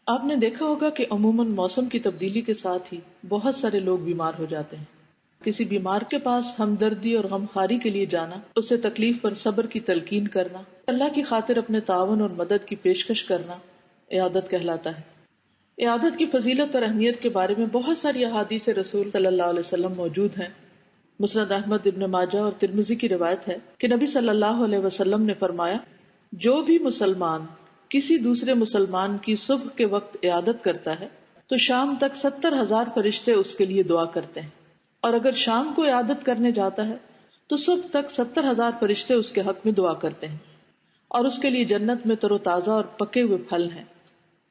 آپ نے دیکھا ہوگا کہ عموماً موسم کی تبدیلی کے ساتھ ہی بہت سارے لوگ بیمار ہو جاتے ہیں. کسی بیمار کے پاس ہمدردی اور غمخواری کے لیے جانا، اس سے تکلیف پر صبر کی تلقین کرنا، اللہ کی خاطر اپنے تعاون اور مدد کی پیشکش کرنا عیادت کہلاتا ہے. عیادت کی فضیلت اور اہمیت کے بارے میں بہت ساری احادیث رسول صلی اللہ علیہ وسلم موجود ہیں. مسند احمد، ابن ماجہ اور ترمذی کی روایت ہے کہ نبی صلی اللہ علیہ وسلم نے فرمایا، جو بھی مسلمان کسی دوسرے مسلمان کی صبح کے وقت عیادت کرتا ہے تو شام تک 70,000 فرشتے اس کے لیے دعا کرتے ہیں، اور اگر شام کو عیادت کرنے جاتا ہے تو صبح تک 70,000 فرشتے اس کے حق میں دعا کرتے ہیں، اور اس کے لیے جنت میں تر و تازہ اور پکے ہوئے پھل ہیں.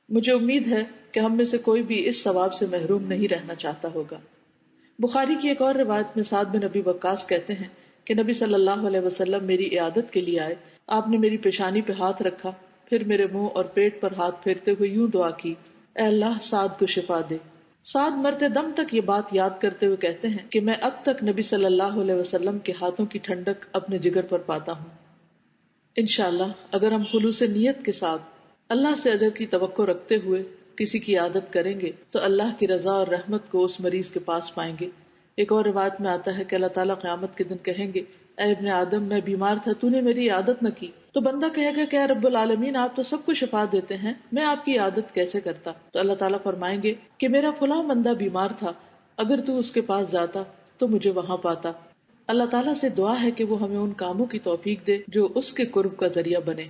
مجھے امید ہے کہ ہم میں سے کوئی بھی اس ثواب سے محروم نہیں رہنا چاہتا ہوگا. بخاری کی ایک اور روایت میں سعد بن ابی وقاص کہتے ہیں کہ نبی صلی اللہ علیہ وسلم میری عیادت کے لیے آئے. آپ نے میری پیشانی پہ ہاتھ رکھا، پھر میرے منہ اور پیٹ پر ہاتھ پھیرتے ہوئے یوں دعا کی، اے اللہ سعد کو شفا دے. سعد مرتے دم تک یہ بات یاد کرتے ہوئے کہتے ہیں کہ میں اب تک نبی صلی اللہ علیہ وسلم کے ہاتھوں کی ٹھنڈک اپنے جگر پر پاتا ہوں. انشاءاللہ اگر ہم خلوص نیت کے ساتھ اللہ سے اجر کی توقع رکھتے ہوئے کسی کی عادت کریں گے تو اللہ کی رضا اور رحمت کو اس مریض کے پاس پائیں گے. ایک اور روایت میں آتا ہے کہ اللہ تعالیٰ قیامت کے دن کہیں گے، اے ابن آدم میں بیمار تھا، تو نے میری عادت نہ کی. تو بندہ کہے گا کہ اے رب العالمین آپ تو سب کو شفا دیتے ہیں، میں آپ کی عادت کیسے کرتا؟ تو اللہ تعالیٰ فرمائیں گے کہ میرا فلاں بندہ بیمار تھا، اگر تو اس کے پاس جاتا تو مجھے وہاں پاتا. اللہ تعالیٰ سے دعا ہے کہ وہ ہمیں ان کاموں کی توفیق دے جو اس کے قرب کا ذریعہ بنے.